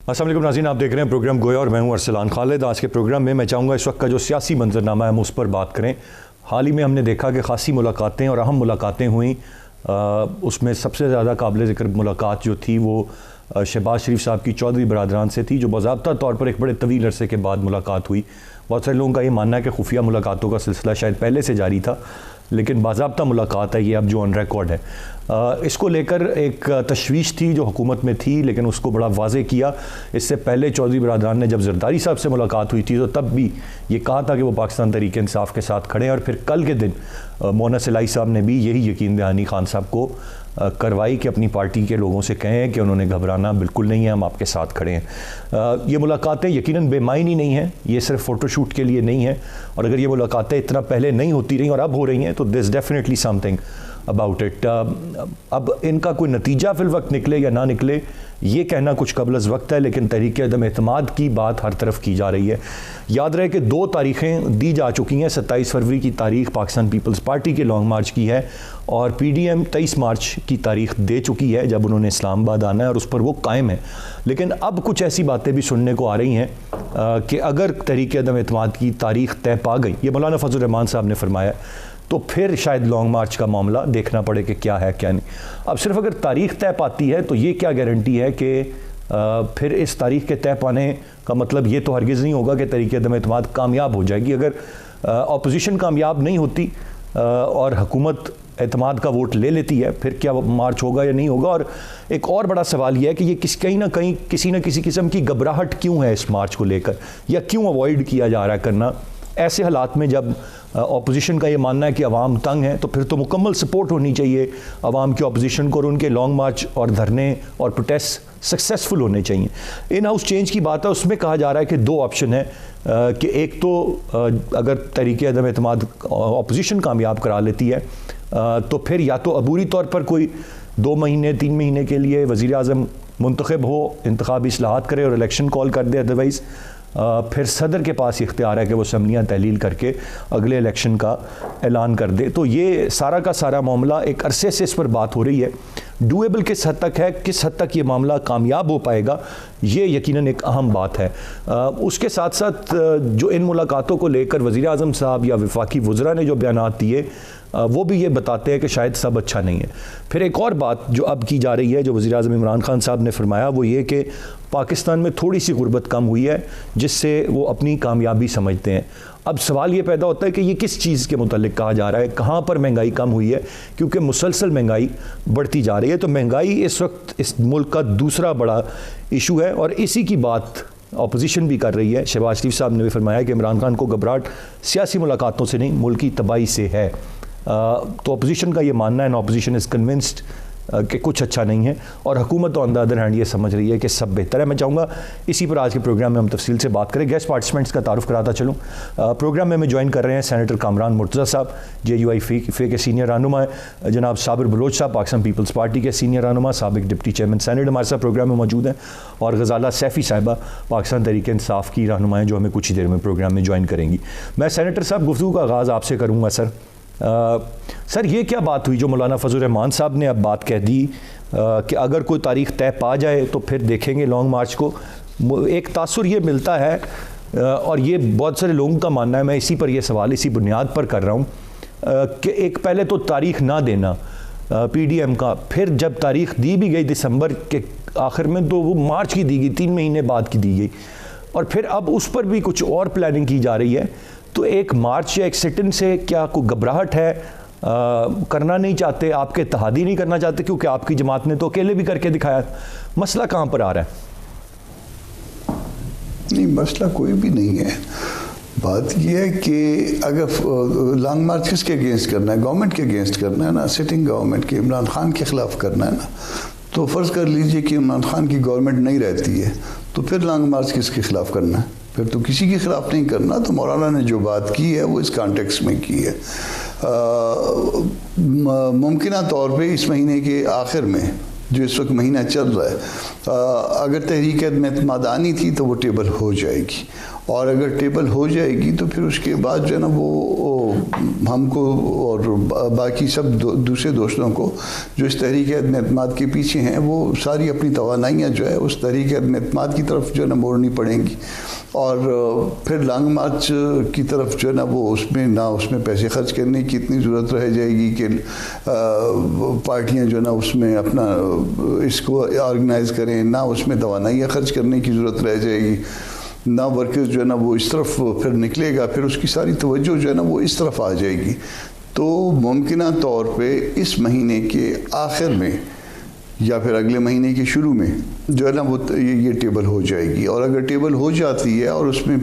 السلام علیکم ناظرین، آپ دیکھ رہے ہیں پروگرام گویا اور میں ہوں ارسلان خالد۔ آج کے پروگرام میں چاہوں گا اس وقت کا جو سیاسی منظرنامہ ہے ہم اس پر بات کریں۔ حال ہی میں ہم نے دیکھا کہ خاصی ملاقاتیں اور اہم ملاقاتیں ہوئیں۔ اس میں سب سے زیادہ قابل ذکر ملاقات جو تھی وہ شہباز شریف صاحب کی چودھری برادران سے تھی، جو باضابطہ طور پر ایک بڑے طویل عرصے کے بعد ملاقات ہوئی۔ بہت سارے لوگوں کا یہ ماننا ہے کہ خفیہ ملاقاتوں کا سلسلہ شاید پہلے سے جاری تھا، لیکن باضابطہ ملاقات ہے یہ اب جو آن ریکارڈ ہے۔ اس کو لے کر ایک تشویش تھی جو حکومت میں تھی، لیکن اس کو بڑا واضح کیا۔ اس سے پہلے چودھری برادران نے جب زرداری صاحب سے ملاقات ہوئی تھی تو تب بھی یہ کہا تھا کہ وہ پاکستان تحریک انصاف کے ساتھ کھڑے ہیں، اور پھر کل کے دن مونس الہی صاحب نے بھی یہی یقین دہانی خان صاحب کو کروائی کہ اپنی پارٹی کے لوگوں سے کہیں کہ انہوں نے گھبرانا بالکل نہیں ہے، ہم آپ کے ساتھ کھڑے ہیں۔ یہ ملاقاتیں یقیناً بے معنی نہیں ہیں، یہ صرف فوٹو شوٹ کے لیے نہیں ہیں، اور اگر یہ ملاقاتیں اتنا پہلے نہیں ہوتی رہیں اور اب ہو رہی ہیں تو this definitely something about it. اب ان کا کوئی نتیجہ فی الوقت نکلے یا نہ نکلے یہ کہنا کچھ قبل از وقت ہے، لیکن تحریک عدم اعتماد کی بات ہر طرف کی جا رہی ہے۔ یاد رہے کہ 2 تاریخیں دی جا چکی ہیں۔ 27 فروری کی تاریخ پاکستان پیپلز پارٹی کے لانگ مارچ کی ہے، اور پی ڈی ایم 23 مارچ کی تاریخ دے چکی ہے جب انہوں نے اسلام آباد آنا ہے، اور اس پر وہ قائم ہے۔ لیکن اب کچھ ایسی باتیں بھی سننے کو آ رہی ہیں کہ اگر تحریک عدم اعتماد کی تاریخ طے پا گئی، یہ مولانا فضل الرحمان صاحب نے فرمایا، تو پھر شاید لانگ مارچ کا معاملہ دیکھنا پڑے کہ کیا ہے کیا نہیں۔ اب صرف اگر تاریخ طے پاتی ہے تو یہ کیا گارنٹی ہے کہ پھر اس تاریخ کے طے پانے کا مطلب یہ تو ہرگز نہیں ہوگا کہ تحریک عدم اعتماد کامیاب ہو جائے گی۔ اگر اپوزیشن کامیاب نہیں ہوتی اور حکومت اعتماد کا ووٹ لے لیتی ہے، پھر کیا مارچ ہوگا یا نہیں ہوگا؟ اور ایک اور بڑا سوال یہ ہے کہ یہ کہیں نہ کہیں کسی نہ کسی قسم کی گھبراہٹ کیوں ہے اس مارچ کو لے کر، یا کیوں اوائڈ کیا جا رہا ہے کرنا ایسے حالات میں جب اپوزیشن کا یہ ماننا ہے کہ عوام تنگ ہیں؟ تو پھر تو مکمل سپورٹ ہونی چاہیے عوام کی اپوزیشن کو، اور ان کے لانگ مارچ اور دھرنے اور پروٹیسٹ سکسیسفل ہونے چاہیے۔ ان ہاؤس چینج کی بات ہے، اس میں کہا جا رہا ہے کہ 2 آپشن ہیں، کہ ایک تو اگر تحریک عدم اعتماد اپوزیشن کامیاب کرا لیتی ہے تو پھر یا تو عبوری طور پر کوئی 2 مہینے 3 مہینے کے لیے وزیر اعظم منتخب ہو، انتخابی اصلاحات کرے اور الیکشن کال کر دے، ادروائز پھر صدر کے پاس اختیار ہے کہ وہ اسمبلیاں تحلیل کر کے اگلے الیکشن کا اعلان کر دے۔ تو یہ سارا کا سارا معاملہ ایک عرصے سے اس پر بات ہو رہی ہے، ڈویبل کس حد تک ہے، کس حد تک یہ معاملہ کامیاب ہو پائے گا، یہ یقیناً ایک اہم بات ہے۔ اس کے ساتھ ساتھ جو ان ملاقاتوں کو لے کر وزیر اعظم صاحب یا وفاقی وزراء نے جو بیانات دیے وہ بھی یہ بتاتے ہیں کہ شاید سب اچھا نہیں ہے۔ پھر ایک اور بات جو اب کی جا رہی ہے، جو وزیر اعظم عمران خان صاحب نے فرمایا، وہ یہ کہ پاکستان میں تھوڑی سی غربت کم ہوئی ہے جس سے وہ اپنی کامیابی سمجھتے ہیں۔ اب سوال یہ پیدا ہوتا ہے کہ یہ کس چیز کے متعلق کہا جا رہا ہے، کہاں پر مہنگائی کم ہوئی ہے؟ کیونکہ مسلسل مہنگائی بڑھتی جا رہی ہے، تو مہنگائی اس وقت اس ملک کا دوسرا بڑا ایشو ہے، اور اسی کی بات اپوزیشن بھی کر رہی ہے۔ شہباز شریف صاحب نے بھی فرمایا کہ عمران خان کو گھبراہٹ سیاسی ملاقاتوں سے نہیں، ملکی تباہی سے ہے۔ تو اپوزیشن کا یہ ماننا ہے، اپوزیشن از کنونسڈ کہ کچھ اچھا نہیں ہے، اور حکومت آن دا ادر ہینڈ یہ سمجھ رہی ہے کہ سب بہتر ہے۔ میں چاہوں گا اسی پر آج کے پروگرام میں ہم تفصیل سے بات کریں۔ گیسٹ پارٹیسپینٹس کا تعارف کراتا چلوں۔ پروگرام میں ہمیں جوائن کر رہے ہیں سینیٹر کامران مرتضیٰ صاحب، جے یو آئی فے کے سینئر رہنما ہیں، جناب صابر بلوچ صاحب پاکستان پیپلز پارٹی کے سینئر رہنما، سابق ڈپٹی چیئرمین سینیٹ ہمارے ساتھ پروگرام میں موجود ہیں، اور غزالہ سیفی صاحبہ پاکستان تحریک انصاف کی رہنما ہیں جو ہمیں کچھ ہی دیر میں پروگرام میں جوائن کریں گی۔ میں سینیٹر صاحب گفتگو کا آغاز آپ سے کروں گا۔ سر یہ کیا بات ہوئی جو مولانا فضل الرحمان صاحب نے اب بات کہہ دی کہ اگر کوئی تاریخ طے پا جائے تو پھر دیکھیں گے لانگ مارچ کو؟ ایک تاثر یہ ملتا ہے، اور یہ بہت سارے لوگوں کا ماننا ہے، میں اسی پر یہ سوال اسی بنیاد پر کر رہا ہوں کہ ایک پہلے تو تاریخ نہ دینا پی ڈی ایم کا، پھر جب تاریخ دی بھی گئی دسمبر کے آخر میں تو وہ مارچ کی دی گئی، 3 مہینے بعد کی دی گئی، اور پھر اب اس پر بھی کچھ اور پلاننگ کی جا رہی ہے۔ تو ایک مارچ یا ایک سٹن سے کیا کوئی گھبراہٹ ہے؟ کرنا نہیں چاہتے، آپ کے اتحادی نہیں کرنا چاہتے کیونکہ آپ کی جماعت نے تو اکیلے بھی کر کے دکھایا؟ مسئلہ کہاں پر آ رہا ہے؟ نہیں، مسئلہ کوئی بھی نہیں ہے۔ بات یہ ہے کہ اگر لانگ مارچ کس کے اگینسٹ کرنا ہے؟ گورنمنٹ کے اگینسٹ کرنا ہے نا، سٹنگ گورنمنٹ کے، عمران خان کے خلاف کرنا ہے نا۔ تو فرض کر لیجئے کہ عمران خان کی گورنمنٹ نہیں رہتی ہے، تو پھر لانگ مارچ کس کے خلاف کرنا ہے؟ پھر تو کسی کے خلاف نہیں کرنا۔ تو مولانا نے جو بات کی ہے وہ اس کانٹیکس میں کی ہے۔ ممکنہ طور پہ اس مہینے کے آخر میں جو اس وقت مہینہ چل رہا ہے، اگر تحریک عدم اعتماد آنی تھی تو وہ ٹیبل ہو جائے گی، اور اگر ٹیبل ہو جائے گی تو پھر اس کے بعد جو ہے نا وہ ہم کو اور باقی سب دوسرے دوستوں کو جو اس تحریک عدم اعتماد کے پیچھے ہیں وہ ساری اپنی توانائیاں جو ہے اس تحریک عدم اعتماد کی طرف جو ہے نا موڑنی پڑیں گی، اور پھر لانگ مارچ کی طرف جو ہے نا وہ اس میں پیسے خرچ کرنے کی اتنی ضرورت رہ جائے گی کہ پارٹیاں جو ہے نا اس میں اپنا اس کو آرگنائز کریں، نہ اس میں توانائیاں خرچ کرنے کی ضرورت رہ جائے گی، نہ ورکرز جو ہے نا وہ اس طرف پھر نکلے گا، پھر اس کی ساری توجہ جو ہے نا وہ اس طرف آ جائے گی۔ تو ممکنہ طور پہ اس مہینے کے آخر میں یا پھر اگلے مہینے کے شروع میں جو ہے نا وہ یہ ٹیبل ہو جائے گی، اور اگر ٹیبل ہو جاتی ہے اور اس میں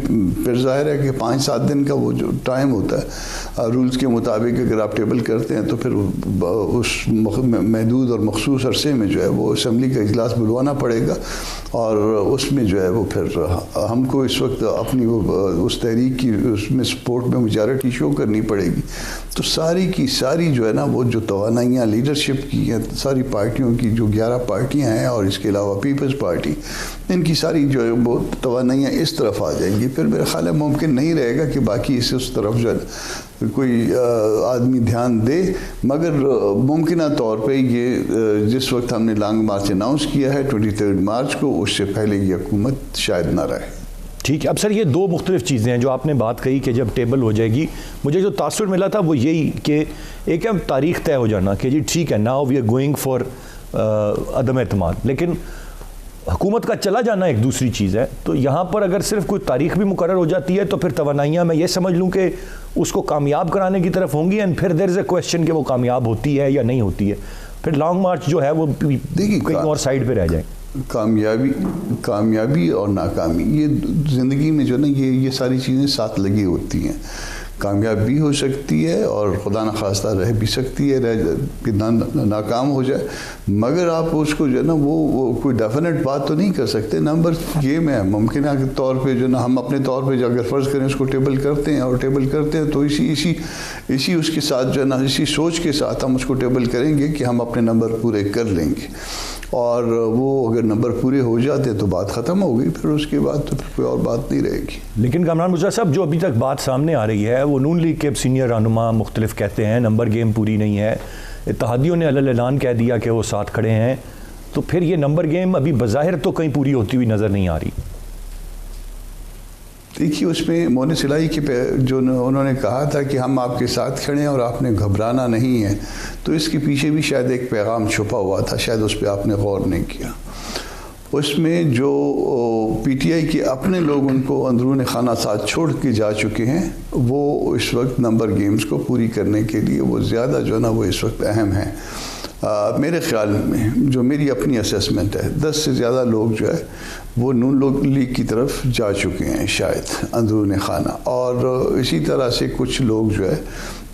پھر ظاہر ہے کہ 5-7 دن کا وہ جو ٹائم ہوتا ہے رولز کے مطابق اگر آپ ٹیبل کرتے ہیں تو پھر اس محدود اور مخصوص عرصے میں جو ہے وہ اسمبلی کا اجلاس بلوانا پڑے گا، اور اس میں جو ہے وہ پھر ہم کو اس وقت اپنی اس تحریک کی اس میں سپورٹ میں میجارٹی شو کرنی پڑے گی۔ تو ساری کی ساری جو ہے نا وہ جو توانائیاں لیڈرشپ کی ہیں ساری پارٹیوں کی، جو 11 پارٹیاں ہیں اور اس کے علاوہ پیپلز پارٹی، ان کی ساری جو ہے وہ توانائیاں اس طرف آ جائیں گی۔ پھر میرا خیال ہے ممکن نہیں رہے گا کہ باقی اس طرف جو ہے کوئی آدمی دھیان دے، مگر ممکنہ طور پہ یہ جس وقت ہم نے لانگ مارچ اناؤنس کیا ہے 23 مارچ کو، اس سے پہلے یہ حکومت شاید نہ رہے۔ ٹھیک ہے، اب سر یہ 2 مختلف چیزیں ہیں جو آپ نے بات کہی کہ جب ٹیبل ہو جائے گی، مجھے جو تاثر ملا تھا وہ یہی کہ ایک ہے تاریخ طے ہو جانا کہ جی ٹھیک ہے now we are going for عدم اعتماد، لیکن حکومت کا چلا جانا ایک دوسری چیز ہے۔ تو یہاں پر اگر صرف کوئی تاریخ بھی مقرر ہو جاتی ہے تو پھر توانائیاں میں یہ سمجھ لوں کہ اس کو کامیاب کرانے کی طرف ہوں گی، اینڈ پھر دیر از اے کویسچن کہ وہ کامیاب ہوتی ہے یا نہیں ہوتی ہے، پھر لانگ مارچ جو ہے وہ کہیں اور سائڈ پہ رہ جائے۔ کامیابی اور ناکامی یہ زندگی میں جو ہے نا یہ ساری چیزیں ساتھ لگی ہوتی ہیں۔ کامیاب بھی ہو سکتی ہے اور خدا نخواستہ رہ بھی سکتی ہے، کہ ناکام ہو جائے، مگر آپ اس کو جو ہے نا وہ کوئی ڈیفینیٹ بات تو نہیں کر سکتے۔ نمبر گیم ہے، ممکنہ کے طور پہ جو ہے نا ہم اپنے طور پہ اگر فرض کریں اس کو ٹیبل کرتے ہیں تو اسی اس کے ساتھ جو ہے نا اسی سوچ کے ساتھ ہم اس کو ٹیبل کریں گے کہ ہم اپنے نمبر پورے کر لیں گے، اور وہ اگر نمبر پورے ہو جاتے تو بات ختم ہو گئی، پھر اس کے بعد تو پھر کوئی اور بات نہیں رہے گی۔ لیکن کامران مشرف صاحب جو ابھی تک بات سامنے آ رہی ہے وہ نون لیگ کے سینئر رہنما مختلف کہتے ہیں نمبر گیم پوری نہیں ہے، اتحادیوں نے علیہ اعلان کہہ دیا کہ وہ ساتھ کھڑے ہیں، تو پھر یہ نمبر گیم ابھی بظاہر تو کہیں پوری ہوتی ہوئی نظر نہیں آ رہی۔ دیکھیے اس میں مونس الہی کے جو انہوں نے کہا تھا کہ ہم آپ کے ساتھ کھڑے ہیں اور آپ نے گھبرانا نہیں ہے، تو اس کے پیچھے بھی شاید ایک پیغام چھپا ہوا تھا، شاید اس پہ آپ نے غور نہیں کیا۔ اس میں جو پی ٹی آئی کے اپنے لوگ ان کو اندرون خانہ ساتھ چھوڑ کے جا چکے ہیں، وہ اس وقت نمبر گیمز کو پوری کرنے کے لیے وہ زیادہ جو ہے نا وہ اس وقت اہم ہیں۔ میرے خیال میں جو میری اپنی اسیسمنٹ ہے 10 سے زیادہ لوگ جو ہے وہ نون لیگ کی طرف جا چکے ہیں شاید اندرون خانہ، اور اسی طرح سے کچھ لوگ جو ہے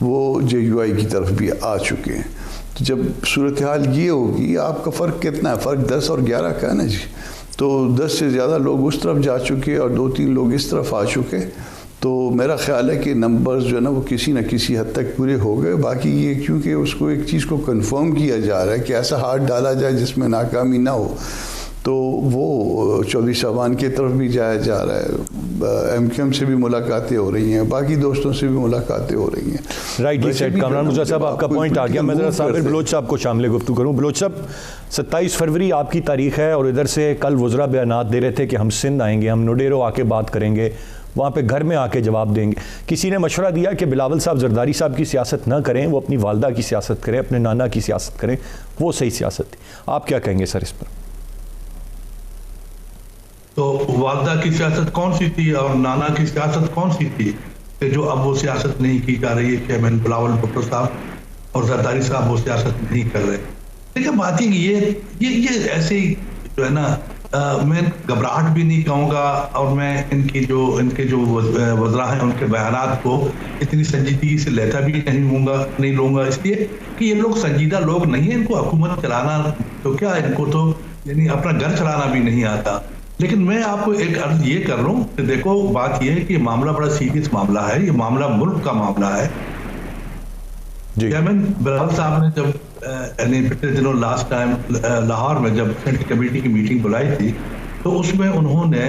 وہ جے یو آئی کی طرف بھی آ چکے ہیں۔ تو جب صورتحال یہ ہوگی، آپ کا فرق کتنا ہے؟ فرق 10 اور 11 کا ہے نا جی، تو 10 سے زیادہ لوگ اس طرف جا چکے اور 2-3 لوگ اس طرف آ چکے، تو میرا خیال ہے کہ نمبرز جو ہے نا وہ کسی نہ کسی حد تک پورے ہو گئے۔ باقی یہ کیونکہ اس کو ایک چیز کو کنفرم کیا جا رہا ہے کہ ایسا ہاتھ ڈالا جائے جس میں ناکامی نہ ہو، تو وہ چودھری صاحبان کی طرف بھی جایا جا رہا ہے، ایم کیو ایم سے بھی ملاقاتیں ہو رہی ہیں، باقی دوستوں سے بھی ملاقاتیں ہو رہی ہیں۔ رائٹ جی سیٹ کامران مشرف صاحب آپ کا پوائنٹ آ گیا۔ میں ذرا صابر بلوچ صاحب کو شامل گفتگو کروں۔ بلوچ صاحب 27 فروری آپ کی تاریخ ہے، اور ادھر سے کل وزراء بیانات دے رہے تھے کہ ہم سندھ آئیں گے، ہم نوڈیرو آ کے بات کریں گے، وہاں پہ گھر میں آ کے جواب دیں گے۔ کسی نے مشورہ دیا کہ بلاول صاحب زرداری صاحب کی سیاست نہ کریں، وہ اپنی والدہ کی سیاست کریں، اپنے نانا کی سیاست کریں، وہ صحیح سیاست تھی۔ آپ کیا کہیں گے سر اس پر؟ تو والدہ کی سیاست کون سی تھی اور نانا کی سیاست کون سی تھی کہ جو اب وہ سیاست نہیں کی جا رہی ہے؟ چیئرمین بلاول بھٹو صاحب اور زرداری صاحب وہ سیاست نہیں کر رہے۔ لیکن بات یہ ایسے ہی جو ہے نا، میں گھبراہٹ بھی نہیں کہوں گا، اور میں ان کے جو وزراء ہیں ان کے بیانات کو اتنی سنجیدگی سے لیتا بھی نہیں لوں گا، اس لیے کہ یہ لوگ سنجیدہ لوگ نہیں ہیں، ان کو حکومت چلانا تو کیا، ان کو تو یعنی اپنا گھر چلانا بھی نہیں آتا۔ لیکن میں آپ کو ایک عرض یہ کر رہا ہوں کہ دیکھو بات یہ ہے کہ یہ معاملہ بڑا سیریس معاملہ ہے، یہ معاملہ ملک کا معاملہ ہے۔ چیئرمین بلاول صاحب نے جب یعنی پچھلے دنوں لاسٹ ٹائم لاہور میں جب سینٹرل کمیٹی کی میٹنگ بلائی تھی، تو اس میں انہوں نے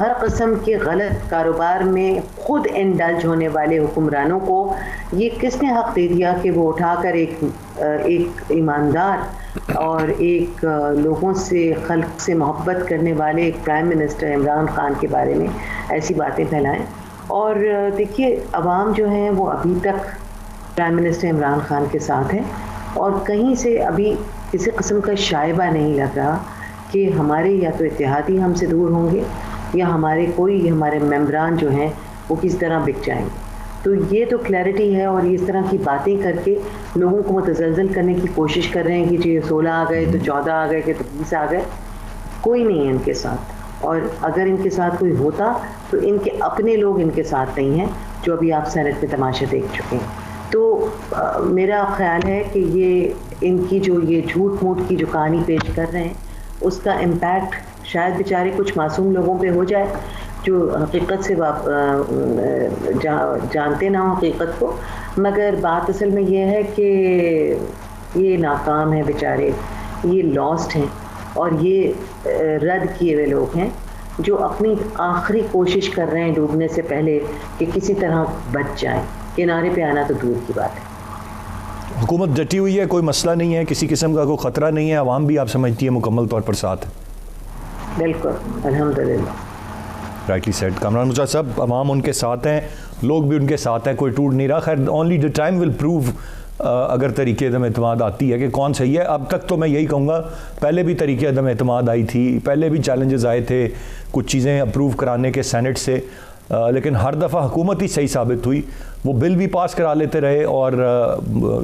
ہر قسم کے غلط کاروبار میں خود انڈلج ہونے والے حکمرانوں کو یہ کس نے حق دے دیا کہ وہ اٹھا کر ایک ایماندار اور ایک لوگوں سے خلق سے محبت کرنے والے ایک پرائم منسٹر عمران خان کے بارے میں ایسی باتیں پھیلائیں؟ اور دیکھیے عوام جو ہیں وہ ابھی تک پرائم منسٹر عمران خان کے ساتھ ہیں اور کہیں سے ابھی کسی قسم کا شائبہ نہیں لگ رہا کہ ہمارے یا تو اتحادی ہم سے دور ہوں گے یا ہمارے ممبران جو ہیں وہ کس طرح بک جائیں گے. تو یہ تو کلیئرٹی ہے اور اس طرح کی باتیں کر کے لوگوں کو متزلزل کرنے کی کوشش کر رہے ہیں کہ جی 16 آ گئے تو 14 آ گئے کہ تو 20 آ گئے. کوئی نہیں ہے ان کے ساتھ, اور اگر ان کے ساتھ کوئی ہوتا تو ان کے اپنے لوگ ان کے ساتھ نہیں ہیں جو ابھی آپ سینٹ میں تماشا دیکھ چکے ہیں. تو میرا خیال ہے کہ یہ ان کی جو یہ جھوٹ موٹ کی جو کہانی پیش کر رہے ہیں اس کا امپیکٹ شاید بیچارے کچھ معصوم لوگوں پہ ہو جائے جو حقیقت سے جانتے نہ ہوں حقیقت کو, مگر بات اصل میں یہ ہے کہ یہ ناکام ہیں بیچارے, یہ لاسٹ ہیں اور یہ رد کیے ہوئے لوگ ہیں جو اپنی آخری کوشش کر رہے ہیں ڈوبنے سے پہلے کہ کسی طرح بچ جائیں. کنارے پہ آنا تو دور کی بات ہے. حکومت ڈٹی ہوئی ہے, کوئی مسئلہ نہیں ہے, کسی قسم کا کوئی خطرہ نہیں ہے, عوام بھی آپ سمجھتی ہے مکمل طور پر ساتھ ہے. بالکل الحمدللہ. رائٹلی سیڈ کامران مجاہد صاحب, عوام ان کے ساتھ ہیں, لوگ بھی ان کے ساتھ ہیں, کوئی ٹوٹ نہیں رہا. خیر only the time will prove اگر طریقے عدم اعتماد آتی ہے کہ کون صحیح ہے. اب تک تو میں یہی کہوں گا پہلے بھی طریقے عدم اعتماد آئی تھی, پہلے بھی چیلنجز آئے تھے کچھ چیزیں اپروو کرانے کے سینٹ سے, لیکن ہر دفعہ حکومت ہی صحیح ثابت ہوئی. وہ بل بھی پاس کرا لیتے رہے اور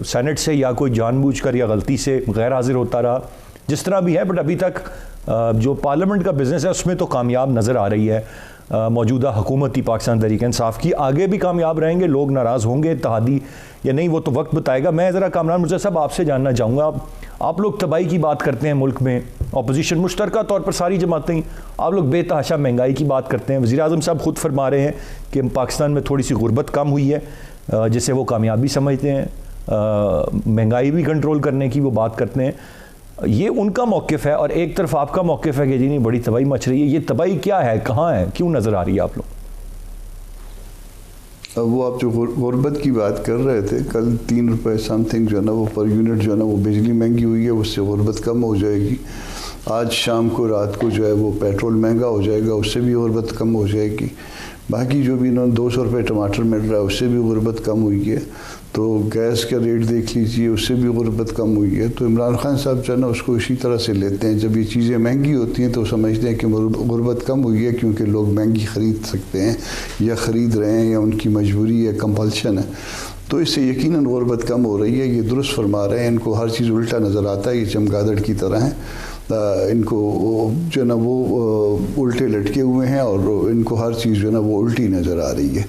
سینٹ سے یا کوئی جان بوجھ کر یا غلطی سے غیر حاضر ہوتا رہا, جس طرح بھی ہے. بٹ ابھی تک جو پارلیمنٹ کا بزنس ہے اس میں تو کامیاب نظر آ رہی ہے موجودہ حکومتی پاکستان تحریک انصاف کی. آگے بھی کامیاب رہیں گے, لوگ ناراض ہوں گے اتحادی یا نہیں وہ تو وقت بتائے گا. میں ذرا کامران مجاہد صاحب آپ سے جاننا چاہوں گا, آپ لوگ تباہی کی بات کرتے ہیں ملک میں, اپوزیشن مشترکہ طور پر ساری جماعتیں, آپ لوگ بے تحاشا مہنگائی کی بات کرتے ہیں. وزیر اعظم صاحب خود فرما رہے ہیں کہ پاکستان میں تھوڑی سی غربت کم ہوئی ہے جسے وہ کامیابی سمجھتے ہیں, مہنگائی بھی کنٹرول کرنے کی وہ بات کرتے ہیں. یہ ان کا موقف ہے اور ایک طرف آپ کا موقف ہے کہ جی نہیں بڑی تباہی مچ رہی ہے. یہ تباہی کیا ہے, کہاں ہے, کیوں نظر آ رہی ہے آپ لوگ؟ وہ آپ جو غربت کی بات کر رہے تھے, کل 3 روپے سم تھنگ جو ہے نا وہ پر یونٹ جو ہے نا وہ بجلی مہنگی ہوئی ہے, اس سے غربت کم ہو جائے گی. آج شام کو رات کو جو ہے وہ پیٹرول مہنگا ہو جائے گا, اس سے بھی غربت کم ہو جائے گی. باقی جو بھی انہوں نے 200 روپے ٹماٹر مل رہا ہے اس سے بھی غربت کم ہوئی ہے. تو گیس کا ریٹ دیکھ لیجیے, اس سے بھی غربت کم ہوئی ہے. تو عمران خان صاحب جو ہے نا اس کو اسی طرح سے لیتے ہیں, جب یہ چیزیں مہنگی ہوتی ہیں تو سمجھتے ہیں کہ غربت کم ہوئی ہے کیونکہ لوگ مہنگی خرید سکتے ہیں یا خرید رہے ہیں یا ان کی مجبوری ہے, کمپلشن ہے. تو اس سے یقیناً غربت کم ہو رہی ہے. یہ درست فرما رہے ہیں, ان کو ہر چیز الٹا نظر آتا ہے, یہ چمگادڑ کی طرح ہیں. ان کو جو ہے نا وہ الٹے لٹکے ہوئے ہیں اور ان کو ہر چیز جو ہے نا وہ الٹی نظر آ رہی ہے.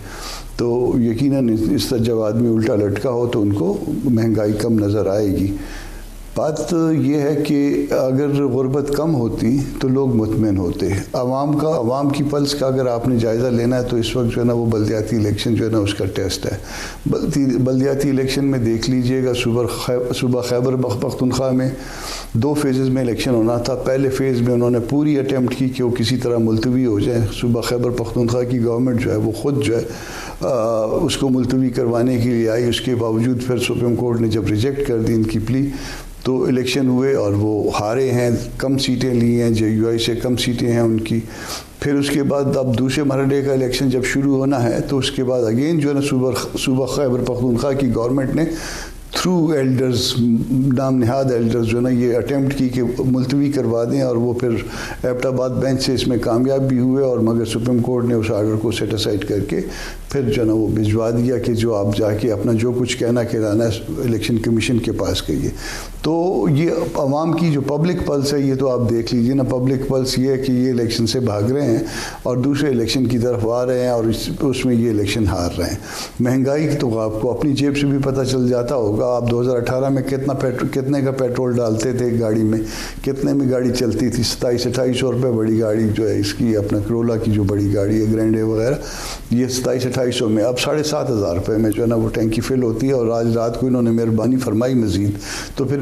تو یقیناً اس طرح جب آدمی الٹا لٹکا ہو تو ان کو مہنگائی کم نظر آئے گی. بات یہ ہے کہ اگر غربت کم ہوتی تو لوگ مطمئن ہوتے. عوام کی پلس کا اگر آپ نے جائزہ لینا ہے تو اس وقت جو ہے نا وہ بلدیاتی الیکشن جو ہے نا اس کا ٹیسٹ ہے. بلدیاتی الیکشن میں دیکھ لیجئے گا, صوبہ خیبر پختونخوا میں 2 فیزز میں الیکشن ہونا تھا. پہلے فیز میں انہوں نے پوری اٹیمپٹ کی کہ وہ کسی طرح ملتوی ہو جائیں. صوبہ خیبر پختونخوا کی گورنمنٹ جو ہے وہ خود جو ہے اس کو ملتوی کروانے کے لیے آئی. اس کے باوجود پھر سپریم کورٹ نے جب ریجیکٹ کر دی ان کی پلی تو الیکشن ہوئے اور وہ ہارے ہیں, کم سیٹیں لی ہیں, JUI سے کم سیٹیں ہیں ان کی. پھر اس کے بعد اب دوسرے مرحلے کا الیکشن جب شروع ہونا ہے تو اس کے بعد اگین جو ہے نا صوبہ خیبر پختونخوا کی گورنمنٹ نے تھرو ایلڈرز, نام نہاد ایلڈرز جو ہے نا یہ اٹیمپٹ کی کہ ملتوی کروا دیں, اور وہ پھر ایبٹ آباد بینچ سے اس میں کامیاب بھی ہوئے. اور مگر سپریم کورٹ نے اس آرڈر کو سیٹ اسائڈ کر کے پھر جو ہے نا وہ بھجوا دیا کہ جو آپ جا کے اپنا جو کچھ کہنا کہلانا ہے الیکشن کمیشن کے پاس کہیے. تو یہ عوام کی جو پبلک پلس ہے یہ تو آپ دیکھ لیجیے نا. پبلک پلس یہ ہے کہ یہ الیکشن سے بھاگ رہے ہیں اور دوسرے الیکشن کی طرف آ رہے ہیں اور اس میں یہ الیکشن ہار رہے ہیں. مہنگائی کی تو آپ کو اپنی جیب سے بھی پتہ چل جاتا ہوگا. آپ 2018 میں کتنے کا پیٹرول ڈالتے تھے گاڑی میں, کتنے میں گاڑی چلتی تھی؟ 2700-2800 روپے بڑی گاڑی جو ہے اس کی, اپنا کرولا کی جو بڑی گاڑی ہے گرینڈے وغیرہ, یہ 2700-2800 میں. اب 7500 روپے میں جو ہے نا وہ ٹینکی فل ہوتی ہے. اور آج رات کو انہوں نے مہربانی فرمائی مزید, تو پھر